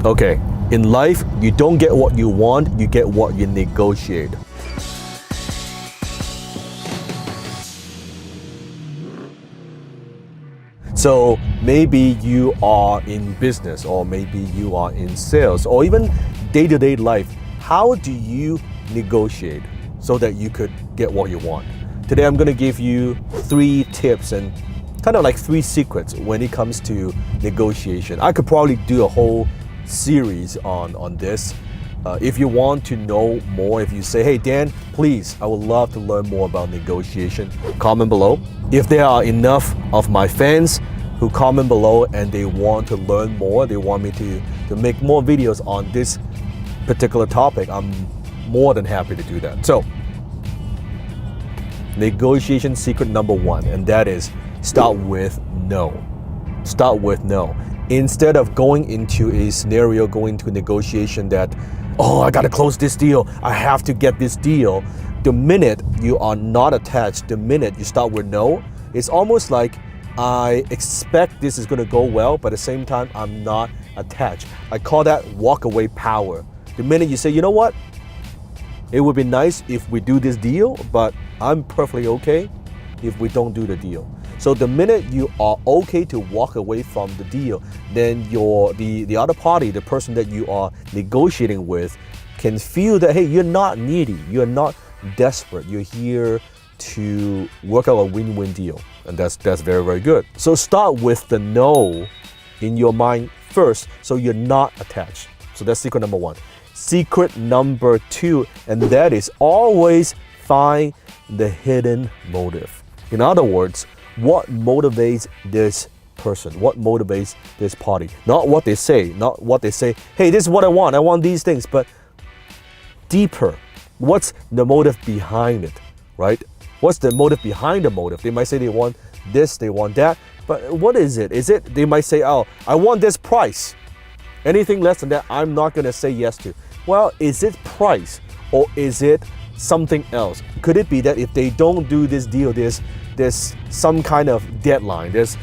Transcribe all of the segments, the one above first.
Okay, in life, you don't get what you want, you get what you negotiate. So maybe you are in business, or maybe you are in sales, or even day-to-day life. How do you negotiate so that you could get what you want? Today I'm going to give you 3 tips and kind of like 3 secrets when it comes to negotiation. I could probably do a whole series on this. If you want to know more, if you say, hey Dan, please, I would love to learn more about negotiation, comment below. If there are enough of my fans who comment below and they want to learn more, they want me to make more videos on this particular topic, I'm more than happy to do that. So, negotiation secret number 1, and that is start with no. Start with no. Instead of going into a scenario, going into a negotiation that, oh, I gotta close this deal, I have to get this deal. The minute you are not attached, the minute you start with no, it's almost like I expect this is gonna go well, but at the same time, I'm not attached. I call that walk away power. The minute you say, you know what? It would be nice if we do this deal, but I'm perfectly okay if we don't do the deal. So the minute you are okay to walk away from the deal, then the other party, the person that you are negotiating with, can feel that, hey, you're not needy, you're not desperate, you're here to work out a win-win deal. And that's very, very good. So start with the no in your mind first, so you're not attached. So that's secret number 1. Secret number 2, and that is always find the hidden motive. In other words, what motivates this person? What motivates this party? Not what they say, hey, this is what I want these things, but deeper. What's the motive behind it, right? What's the motive behind the motive? They might say they want this, they want that, but what is it? They might say, oh, I want this price. Anything less than that, I'm not gonna say yes to. Well, is it price or is it something else? Could it be that if they don't do this deal, there's some kind of deadline, there's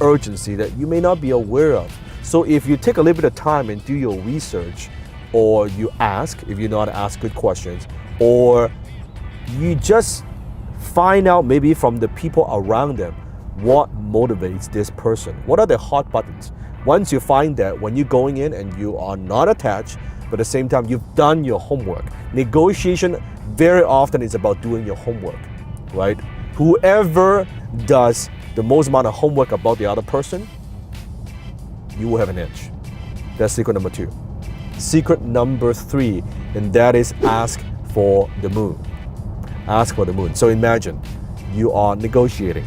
urgency that you may not be aware of. So if you take a little bit of time and do your research, or you ask, if you know how to ask good questions, or you just find out maybe from the people around them what motivates this person. What are the hot buttons? Once you find that, when you're going in and you are not attached, but at the same time you've done your homework. Negotiation very often is about doing your homework, right? Whoever does the most amount of homework about the other person, you will have an edge. That's secret number 2. Secret number 3, and that is ask for the moon. Ask for the moon. So imagine you are negotiating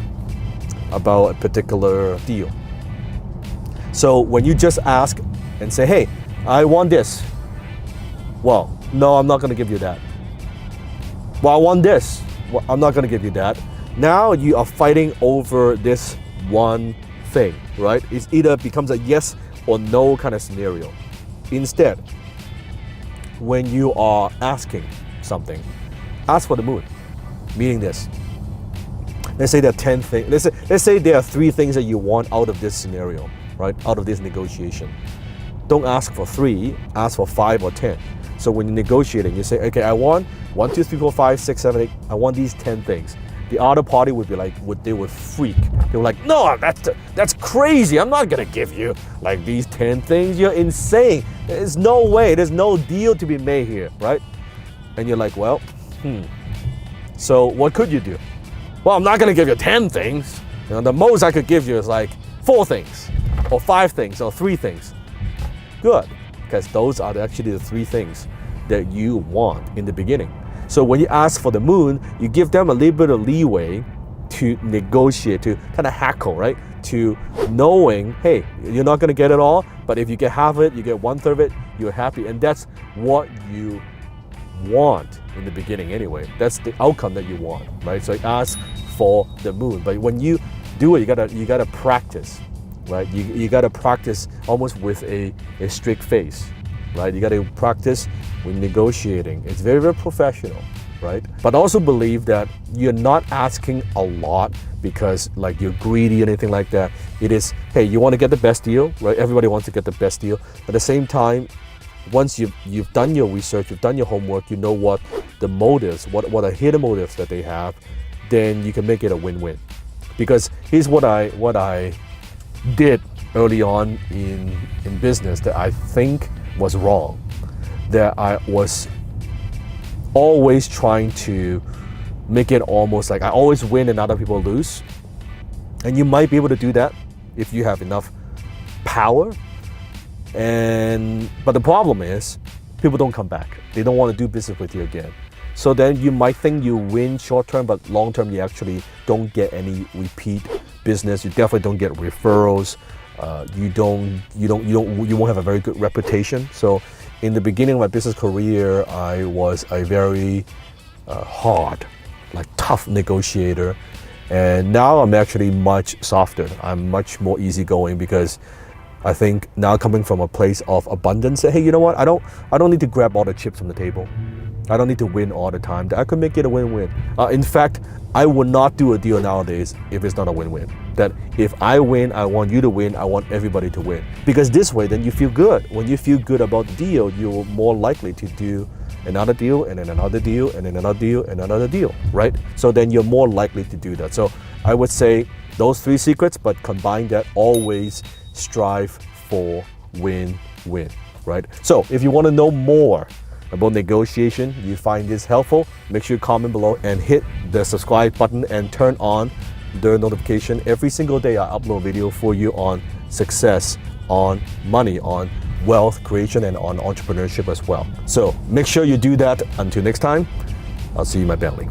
about a particular deal. So when you just ask and say, hey, I want this. Well, no, I'm not going to give you that. Well, I want this. Well, I'm not going to give you that. Now you are fighting over this one thing, right? It either becomes a yes or no kind of scenario. Instead, when you are asking something, ask for the moon. Meaning this. Let's say there are 10 things. Let's say there are 3 things that you want out of this scenario, right? Out of this negotiation. Don't ask for 3, ask for 5 or 10. So when you're negotiating, you say, okay, I want 1, 2, 3, 4, 5, 6, 7, 8. I want these 10 things. The other party would be like, they would freak. They were like, no, that's crazy. I'm not gonna give you like these 10 things. You're insane. There's no way. There's no deal to be made here, right? And you're like, well, So what could you do? Well, I'm not gonna give you 10 things. You know, the most I could give you is like 4 things, or 5 things, or 3 things. Good, because those are actually the 3 things that you want in the beginning. So when you ask for the moon, you give them a little bit of leeway to negotiate, to kind of hackle, right? To knowing, hey, you're not going to get it all, but if you get half of it, you get 1/3 of it, you're happy. And that's what you want in the beginning anyway. That's the outcome that you want, right? So ask for the moon. But when you do it, you gotta practice, right? You gotta practice almost with a strict face, right? You gotta practice when negotiating. It's very, very professional, right? But I also believe that you're not asking a lot because like you're greedy or anything like that. It is, hey, you want to get the best deal, right? Everybody wants to get the best deal. At the same time, once you've done your research, you've done your homework, you know what the motives, what are hidden motives that they have, then you can make it a win-win. Because here's what I did early on in business that I think was wrong. That I was always trying to make it almost like I always win and other people lose. And you might be able to do that if you have enough power. But the problem is people don't come back. They don't want to do business with you again. So then you might think you win short term, but long term you actually don't get any repeat business. You definitely don't get referrals. You won't have a very good reputation. So in the beginning of my business career, I was a very hard, like tough negotiator. And now I'm actually much softer. I'm much more easygoing because I think now coming from a place of abundance, say, hey, you know what? I don't need to grab all the chips from the table. I don't need to win all the time. I could make it a win-win. In fact, I would not do a deal nowadays if it's not a win-win. That if I win, I want you to win, I want everybody to win. Because this way, then you feel good. When you feel good about the deal, you're more likely to do another deal, and then another deal, and then another deal, and another deal, right? So then you're more likely to do that. So I would say those 3 secrets, but combine that, always strive for win-win, right? So if you want to know more about negotiation, you find this helpful, make sure you comment below and hit the subscribe button and turn on the notification. Every single day I upload a video for you on success, on money, on wealth creation, and on entrepreneurship as well. So make sure you do that. Until next time, I'll see you in my belly.